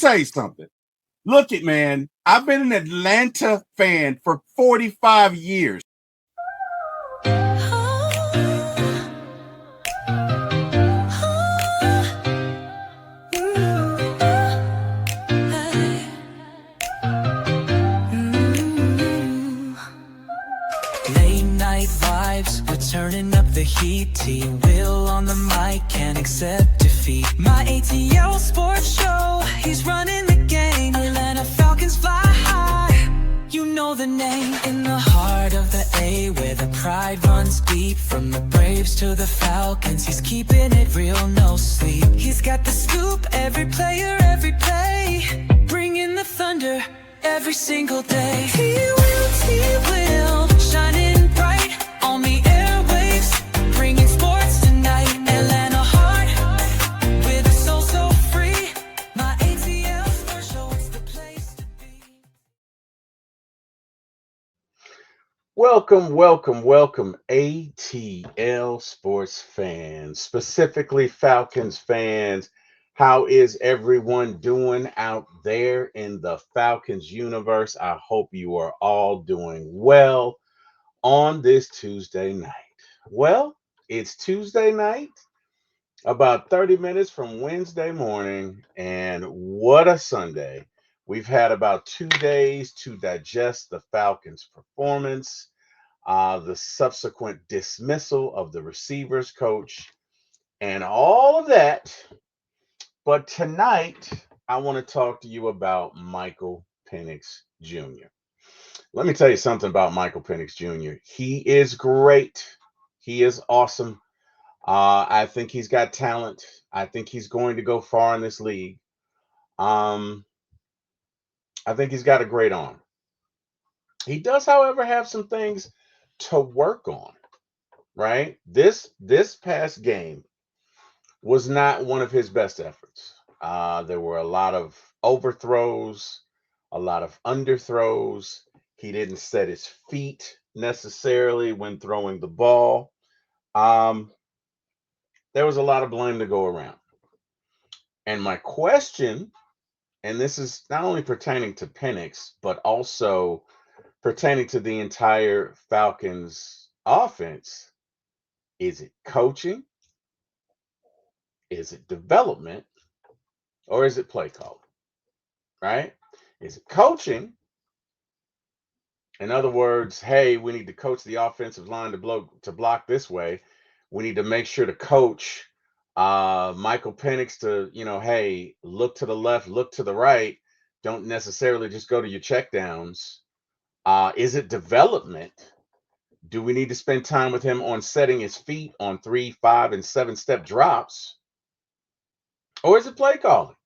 tell you something. Look it, man. I've been an Atlanta fan for 45 years. Late night vibes, we're turning up the heat. T Will on the mic, can't accept defeat. My ATL sports show, he's running the game. Atlanta Falcons fly high, you know the name. In the heart of the A, where the pride runs deep. From the Braves to the Falcons, he's keeping it real, no sleep. He's got the scoop, every player, every play. Bringing the thunder every single day. He will, shining bright on the airwaves, bringing sports tonight. Atlanta heart, with a soul so free. My ATL Sports Show, it's the place to be. Welcome, ATL sports fans, specifically Falcons fans. How is everyone doing out there in the Falcons universe? I hope you are all doing well on this Tuesday night. Well, it's Tuesday night, about 30 minutes from Wednesday morning, and what a Sunday. We've had about 2 days to digest the Falcons' performance, the subsequent dismissal of the receivers coach, and all of that. But tonight, I want to talk to you about Michael Penix Jr. Let me tell you something about Michael Penix Jr. He is great. He is awesome. I think he's got talent. I think he's going to go far in this league. I think he's got a great arm. He does, however, have some things to work on, right? This past game was not one of his best efforts. There were a lot of overthrows, a lot of underthrows. He didn't set his feet necessarily when throwing the ball. There was a lot of blame to go around. And my question, and this is not only pertaining to Penix, but also pertaining to the entire Falcons offense, is it coaching? Is it development? Or is it play calling? Right? Is it coaching? In other words, hey, we need to coach the offensive line to block this way. We need to make sure to coach Michael Penix to, hey, look to the left, look to the right. Don't necessarily just go to your checkdowns. Is it development? Do we need to spend time with him on setting his feet on 3, 5, and 7-step drops? Or is it play calling?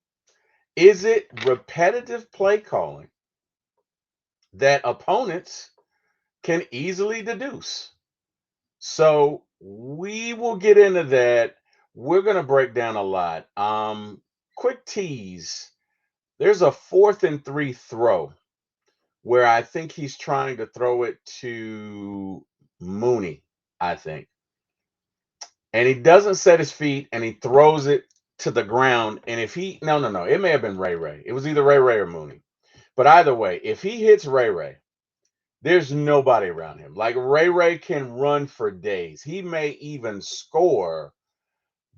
Is it repetitive play calling that opponents can easily deduce? So we will get into that. We're going to break down a lot. Quick tease. There's a 4th and 3 throw where I think he's trying to throw it to Mooney, I think. And he doesn't set his feet and he throws it to the ground. And if he, no, it may have been Ray. It was either Ray or Mooney. But either way, if he hits Ray, there's nobody around him. Like Ray can run for days. He may even score.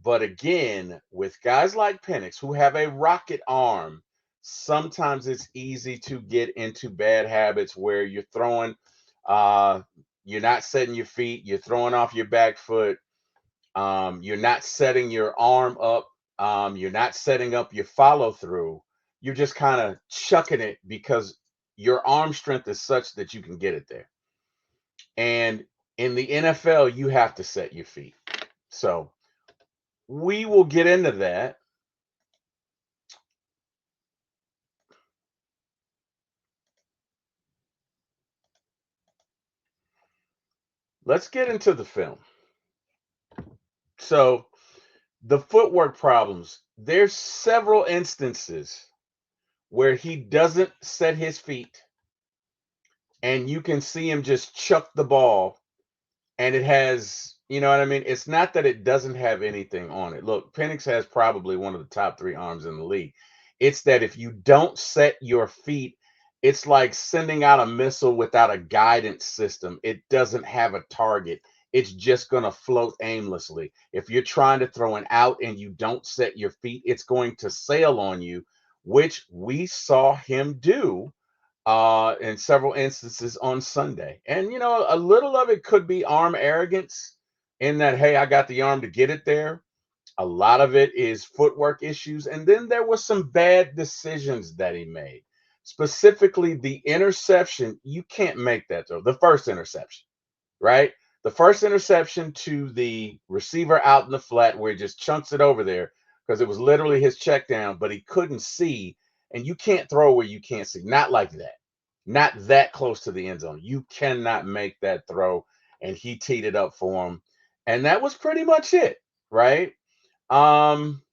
But again, with guys like Penix who have a rocket arm, sometimes it's easy to get into bad habits where you're throwing, you're not setting your feet, you're throwing off your back foot, you're not setting your arm up, you're not setting up your follow through. You're just kind of chucking it because your arm strength is such that you can get it there. And in the NFL, you have to set your feet. So we will get into that. Let's get into the film. So the footwork problems, there's several instances where he doesn't set his feet and you can see him just chuck the ball and it has, you know what I mean? It's not that it doesn't have anything on it. Look, Penix has probably one of the top 3 arms in the league. It's that if you don't set your feet, it's like sending out a missile without a guidance system. It doesn't have a target. It's just going to float aimlessly. If you're trying to throw an out and you don't set your feet, it's going to sail on you, which we saw him do in several instances on Sunday. And, a little of it could be arm arrogance in that, hey, I got the arm to get it there. A lot of it is footwork issues. And then there were some bad decisions that he made. Specifically, the interception, you can't make that throw. The first interception, right? The first interception to the receiver out in the flat where he just chunks it over there because it was literally his check down, but he couldn't see. And you can't throw where you can't see. Not like that. Not that close to the end zone. You cannot make that throw. And he teed it up for him. And that was pretty much it, right? Um,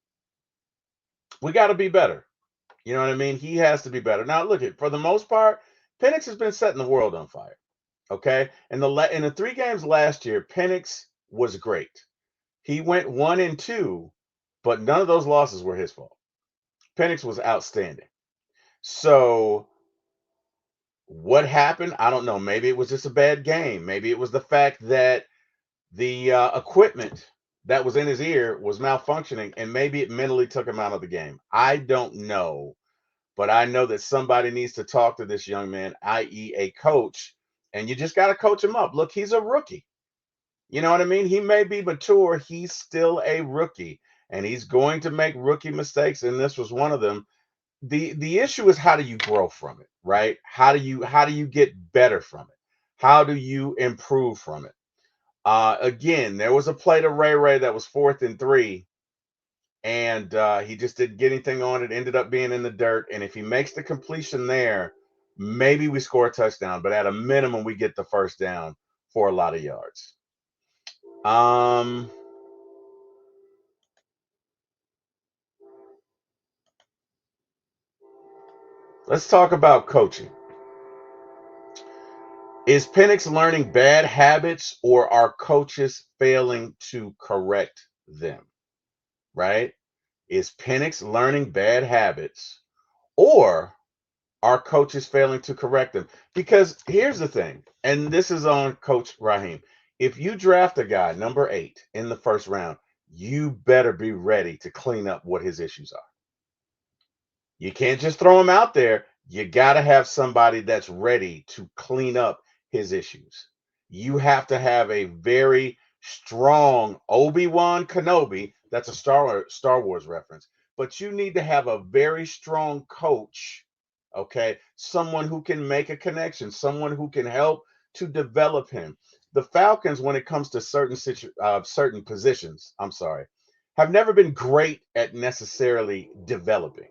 we got to be better. You know what I mean? He has to be better. Now, look at for the most part, Penix has been setting the world on fire. Okay, in the 3 games last year, Penix was great. He went 1-2, but none of those losses were his fault. Penix was outstanding. So what happened? I don't know. Maybe it was just a bad game. Maybe it was the fact that the equipment that was in his ear was malfunctioning, and maybe it mentally took him out of the game. I don't know, but I know that somebody needs to talk to this young man, i.e., a coach, and you just got to coach him up. Look, he's a rookie. You know what I mean? He may be mature, he's still a rookie, and he's going to make rookie mistakes, and this was one of them. The issue is how do you grow from it, right? How do you get better from it? How do you improve from it? Again, there was a play to Ray Ray that was 4th and 3, and he just didn't get anything on it. Ended up being in the dirt. And if he makes the completion there, maybe we score a touchdown. But at a minimum, we get the first down for a lot of yards. Um, let's talk about coaching. Is Penix learning bad habits, or are coaches failing to correct them? Right? Is Penix learning bad habits, or are coaches failing to correct them? Because here's the thing, and this is on Coach Raheem. If you draft a guy number 8 in the first round, you better be ready to clean up what his issues are. You can't just throw him out there. You got to have somebody that's ready to clean up his issues. You have to have a very strong Obi-Wan Kenobi. That's a Star Wars reference. But you need to have a very strong coach, okay? Someone who can make a connection, someone who can help to develop him. The Falcons, when it comes to certain positions, I'm sorry, have never been great at necessarily developing.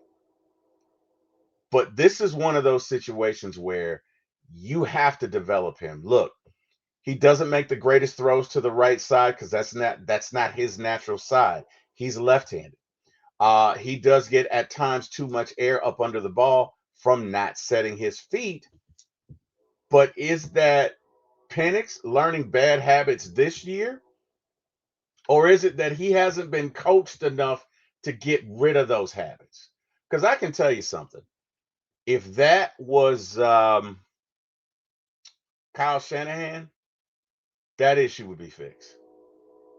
But this is one of those situations where you have to develop him. Look, he doesn't make the greatest throws to the right side because that's not his natural side. He's left-handed. He does get at times too much air up under the ball from not setting his feet. But is that Penix learning bad habits this year? Or is it that he hasn't been coached enough to get rid of those habits? Because I can tell you something. If that was Kyle Shanahan, that issue would be fixed.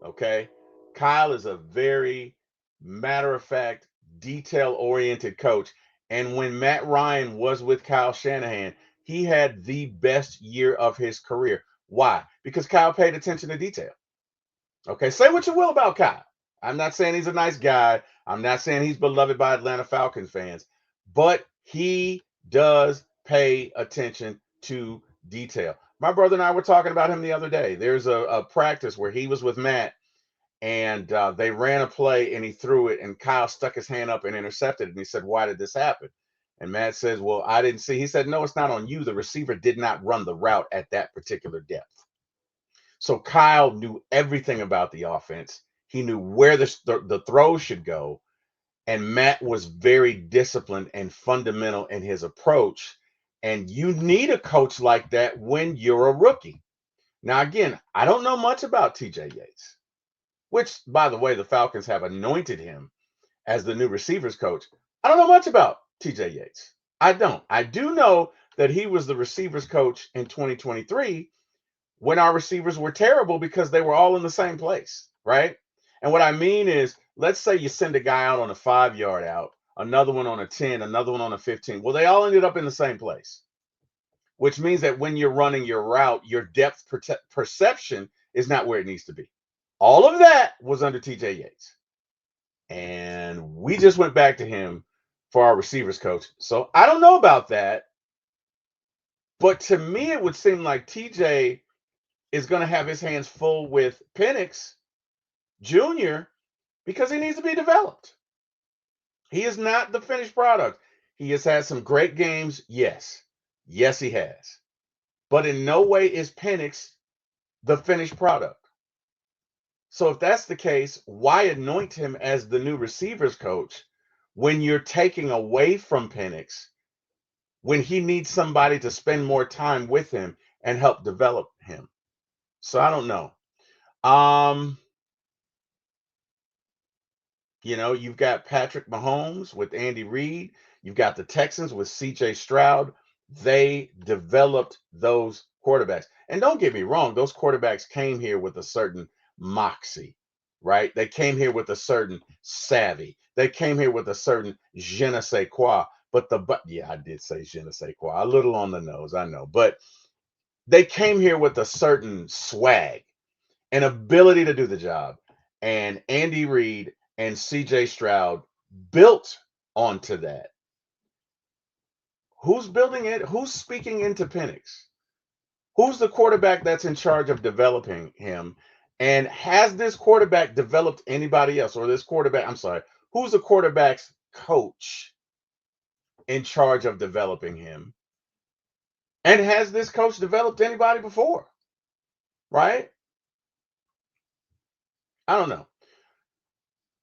Okay. Kyle is a very matter of fact, detail oriented coach. And when Matt Ryan was with Kyle Shanahan, he had the best year of his career. Why? Because Kyle paid attention to detail. Okay. Say what you will about Kyle. I'm not saying he's a nice guy. I'm not saying he's beloved by Atlanta Falcons fans, but he does pay attention to detail. My brother and I were talking about him the other day. There's a practice where he was with Matt, and they ran a play and he threw it, and Kyle stuck his hand up and intercepted it. And he said, "Why did this happen?" And Matt says, "Well, I didn't see." He said, "No, it's not on you. The receiver did not run the route at that particular depth." So Kyle knew everything about the offense. He knew where the throw should go. And Matt was very disciplined and fundamental in his approach. And you need a coach like that when you're a rookie. Now, again, I don't know much about TJ Yates, which, by the way, the Falcons have anointed him as the new receivers coach. I don't know much about TJ Yates. I don't. I do know that he was the receivers coach in 2023 when our receivers were terrible because they were all in the same place, right? And what I mean is, let's say you send a guy out on a 5 yard out, another one on a 10, another one on a 15. Well, they all ended up in the same place, which means that when you're running your route, your depth perception is not where it needs to be. All of that was under TJ Yates. And we just went back to him for our receivers coach. So I don't know about that. But to me, it would seem like TJ is going to have his hands full with Penix Jr. because he needs to be developed. He is not the finished product. He has had some great games. Yes. Yes, he has. But in no way is Penix the finished product. So if that's the case, why anoint him as the new receivers coach when you're taking away from Penix, when he needs somebody to spend more time with him and help develop him? So I don't know. Um, you've got Patrick Mahomes with Andy Reid. You've got the Texans with CJ Stroud. They developed those quarterbacks. And don't get me wrong, those quarterbacks came here with a certain moxie, right? They came here with a certain savvy. They came here with a certain je ne sais quoi. But yeah, I did say je ne sais quoi, a little on the nose, I know. But they came here with a certain swag, an ability to do the job. And Andy Reid and CJ Stroud built onto that. Who's building it? Who's speaking into Penix? Who's the quarterback that's in charge of developing him? And has this quarterback developed anybody else? Or this quarterback, I'm sorry, who's the quarterback's coach in charge of developing him? And has this coach developed anybody before? Right? I don't know.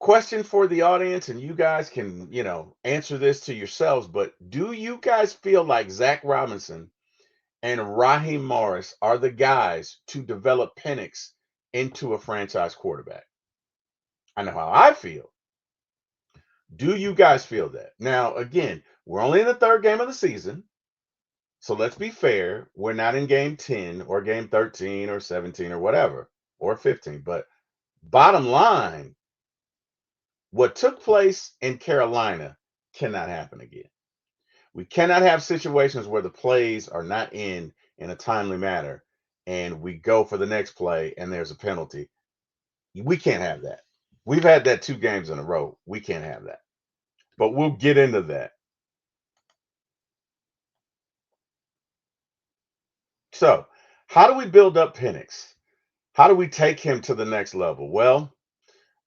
Question for the audience, and you guys can, answer this to yourselves, but do you guys feel like Zach Robinson and Raheem Morris are the guys to develop Penix into a franchise quarterback? I know how I feel. Do you guys feel that? Now, again, we're only in the third game of the season. So let's be fair. We're not in game 10 or game 13 or 17 or whatever, or 15. But bottom line, what took place in Carolina cannot happen again. We cannot have situations where the plays are not in a timely manner and we go for the next play and there's a penalty. We can't have that. We've had that 2 games in a row. We can't have that. But we'll get into that. So, how do we build up Penix? How do we take him to the next level? Well,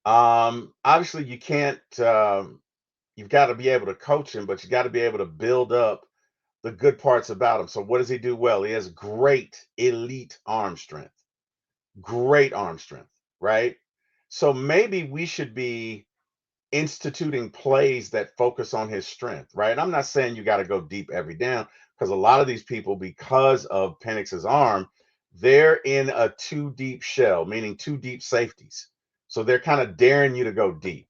obviously you can't. You've got to be able to coach him, but you got to be able to build up the good parts about him. So, what does he do well? He has great elite arm strength. Great arm strength, right? So maybe we should be instituting plays that focus on his strength, right? I'm not saying you got to go deep every down because a lot of these people, because of Penix's arm, they're in a too deep shell, meaning too deep safeties. So they're kind of daring you to go deep.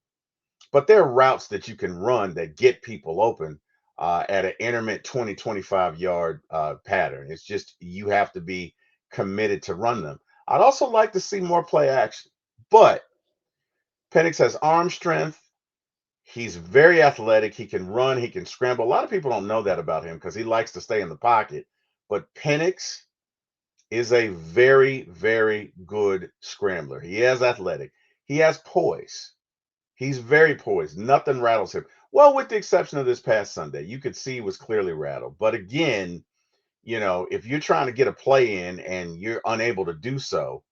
But there are routes that you can run that get people open at an intermittent 20, 25 yard pattern. It's just you have to be committed to run them. I'd also like to see more play action, but Penix has arm strength. He's very athletic. He can run. He can scramble. A lot of people don't know that about him because he likes to stay in the pocket. But Penix is a very, very good scrambler. He is athletic. He has poise. He's very poised. Nothing rattles him. Well, with the exception of this past Sunday, you could see he was clearly rattled. But again, if you're trying to get a play in and you're unable to do so,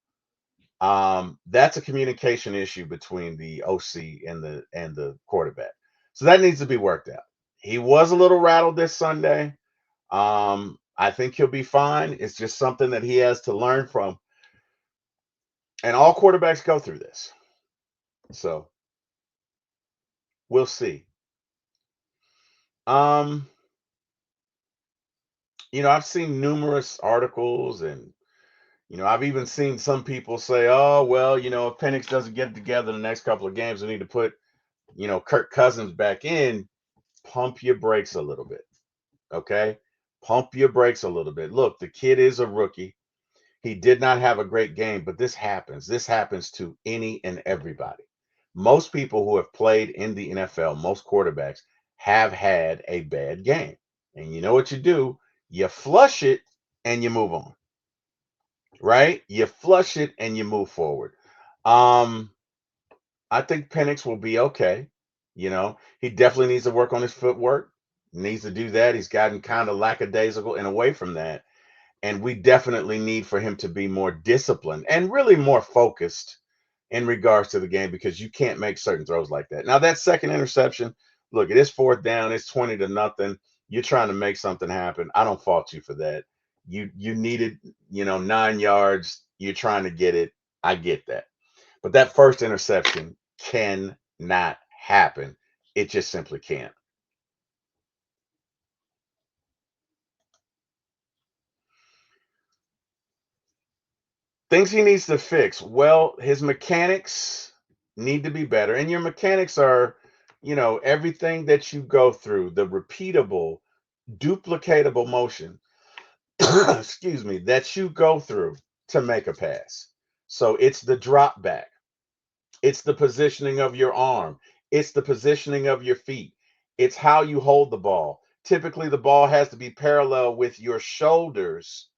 that's a communication issue between the OC and the quarterback. So that needs to be worked out. He was a little rattled this Sunday. I think he'll be fine. It's just something that he has to learn from. And all quarterbacks go through this. So we'll see. Um, I've seen numerous articles and I've even seen some people say, oh, well, if Penix doesn't get it together in the next couple of games, we need to put Kirk Cousins back in. pump your brakes a little bit. Okay. Pump your brakes a little bit. Look, the kid is a rookie. He did not have a great game, but this happens. This happens to any and everybody. Most people who have played in the NFL, most quarterbacks have had a bad game. And you know what you do? You flush it and you move on, right? You flush it and you move forward. Um, I think Penix will be okay. He definitely needs to work on his footwork. Needs to do that. He's gotten kind of lackadaisical and away from that. And we definitely need for him to be more disciplined and really more focused in regards to the game because you can't make certain throws like that. Now, that second interception, look, it is fourth down, it's 20 to nothing. You're trying to make something happen. I don't fault you for that. You needed, 9 yards. You're trying to get it. I get that. But that first interception cannot happen. It just simply can't. Things he needs to fix. Well, his mechanics need to be better. And your mechanics are, everything that you go through, the repeatable, duplicatable motion, excuse me, that you go through to make a pass. So it's the drop back, it's the positioning of your arm, it's the positioning of your feet, it's how you hold the ball. Typically, the ball has to be parallel with your shoulders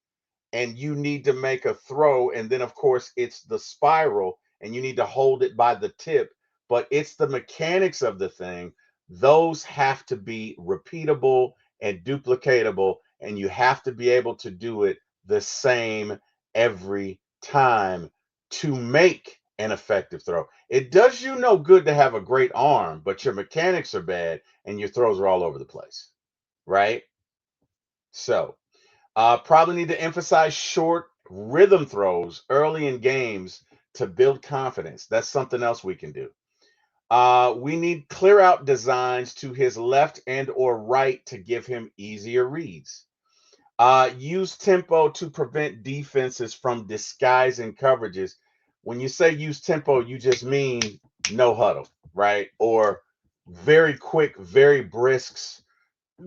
and you need to make a throw. And then, of course, it's the spiral and you need to hold it by the tip. But it's the mechanics of the thing. Those have to be repeatable and duplicatable. And you have to be able to do it the same every time to make an effective throw. It does you no good to have a great arm, but your mechanics are bad and your throws are all over the place. Right? So, probably need to emphasize short rhythm throws early in games to build confidence. That's something else we can do. We need clear out designs to his left and or right to give him easier reads. Use tempo to prevent defenses from disguising coverages. When you say use tempo, you just mean no huddle, right? Or very quick, very brisk,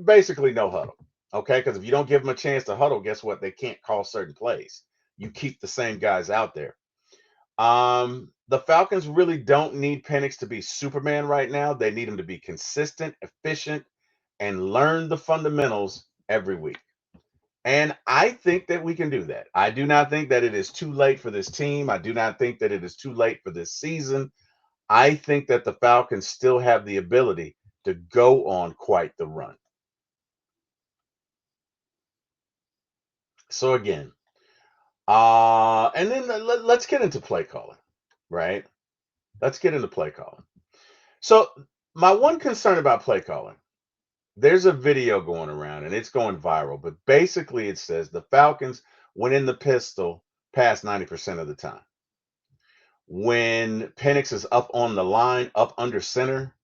basically no huddle. Okay, because if you don't give them a chance to huddle, guess what? They can't call certain plays. You keep the same guys out there. The Falcons really don't need Penix to be Superman right now. They need him to be consistent, efficient, and learn the fundamentals every week. And I think that we can do that. I do not think that it is too late for this team. I do not think that it is too late for this season. I think that the Falcons still have the ability to go on quite the run. So again, and then let's get into play calling, right? Let's get into play calling. So my one concern about play calling, there's a video going around and it's going viral, but basically it says the Falcons went in the pistol past 90% of the time. When Penix is up on the line, up under center,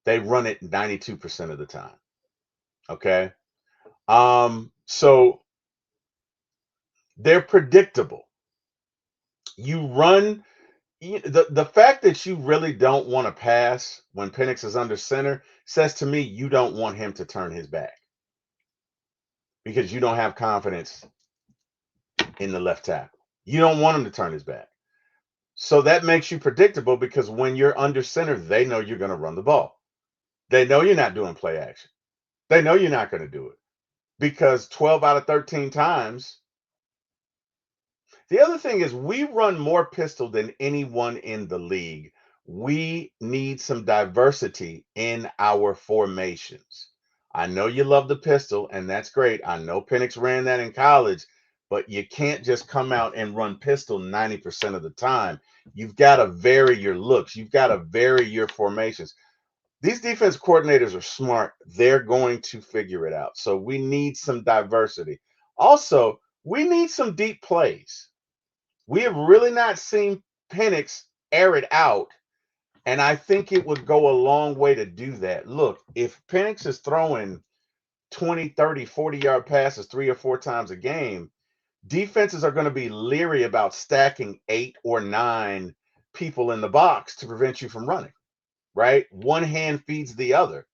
they run it 92% of the time. Okay. So they're predictable. You run the fact that you really don't want to pass when Penix is under center says to me you don't want him to turn his back because you don't have confidence in the left tackle. You don't want him to turn his back. So that makes you predictable because when you're under center, they know you're going to run the ball. They know you're not doing play action. They know you're not going to do it because 12 out of 13 times. The other thing is we run more pistol than anyone in the league. We need some diversity in our formations. I know you love the pistol, and that's great. I know Penix ran that in college, but you can't just come out and run pistol 90% of the time. You've got to vary your looks. You've got to vary your formations. These defense coordinators are smart. They're going to figure it out. So we need some diversity. Also, we need some deep plays. We have really not seen Penix air it out, and I think it would go a long way to do that. Look, if Penix is throwing 20, 30, 40-yard passes 3 or 4 times a game, defenses are going to be leery about stacking 8 or 9 people in the box to prevent you from running, right? One hand feeds the other.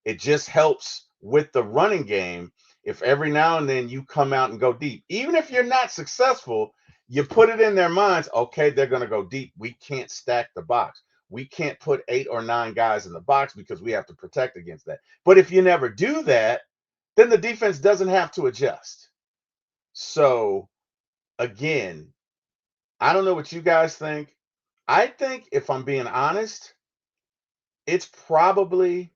It just helps with the running game if every now and then you come out and go deep. Even if you're not successful, you put it in their minds, okay, they're going to go deep. We can't stack the box. We can't put 8 or 9 guys in the box because we have to protect against that. But if you never do that, then the defense doesn't have to adjust. So, again, I don't know what you guys think. I think, if I'm being honest, it's probably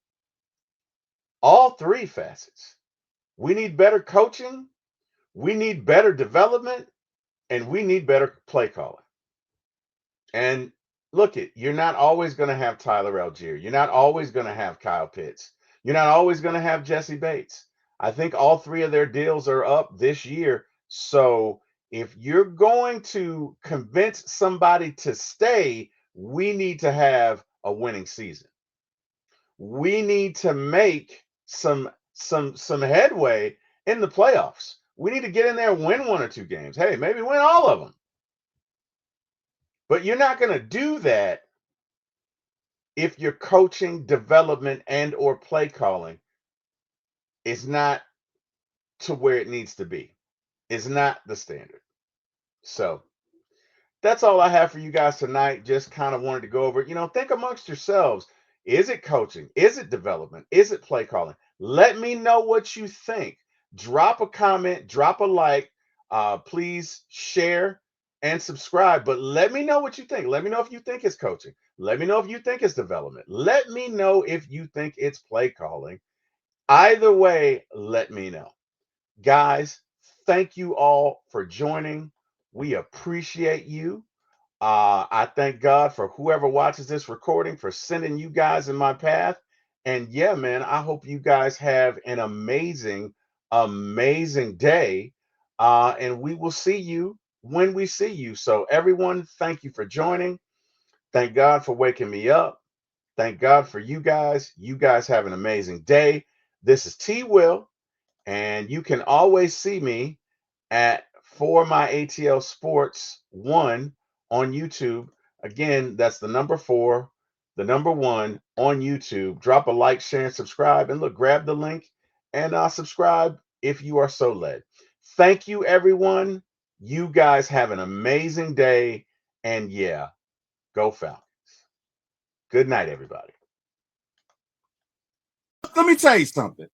all three facets. We need better coaching, we need better development, and we need better play calling. And look, you're not always going to have Tyler Algier. You're not always going to have Kyle Pitts. You're not always going to have Jesse Bates. I think all three of their deals are up this year. So if you're going to convince somebody to stay, we need to have a winning season. We need to make some headway in the playoffs. We need to get in there and win 1 or 2 games. Hey, maybe win all of them. But you're not going to do that if your coaching, development, and or play calling is not to where it needs to be. It's not the standard. So that's all I have for you guys tonight. Just kind of wanted to go over, think amongst yourselves. Is it coaching? Is it development? Is it play calling? Let me know what you think. Drop a comment, drop a like. Please share and subscribe. But let me know what you think. Let me know if you think it's coaching. Let me know if you think it's development. Let me know if you think it's play calling. Either way, let me know. Guys, thank you all for joining. We appreciate you. I thank God for whoever watches this recording for sending you guys in my path. And yeah, man, I hope you guys have an amazing, amazing day. And we will see you when we see you. So everyone, thank you for joining. Thank God for waking me up. Thank God for you guys. You guys have an amazing day. This is T Will, and you can always see me at For My ATL Sports 1 on YouTube. Again, that's the number 4, the number 1 on YouTube. Drop a like, share, and subscribe. And look, grab the link and subscribe if you are so led. Thank you, everyone. You guys have an amazing day. And yeah, go Falcons. Good night, everybody. Let me tell you something.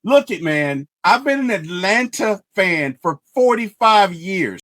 Look it, man. I've been an Atlanta fan for 45 years.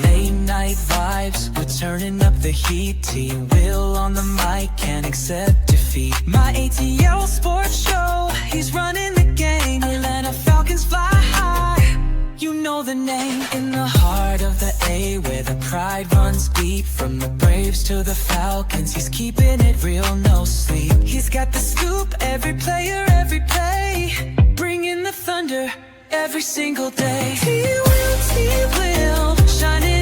Late night vibes, we're turning up the heat. T-Will on the mic, can't accept defeat. My ATL sports show, he's running the game. Atlanta Falcons fly high, you know the name. In the heart of the A, where the pride runs deep. From the Braves to the Falcons, he's keeping it real, no sleep. He's got the scoop, every player, every play. Bringing the thunder every single day. T-Will, shining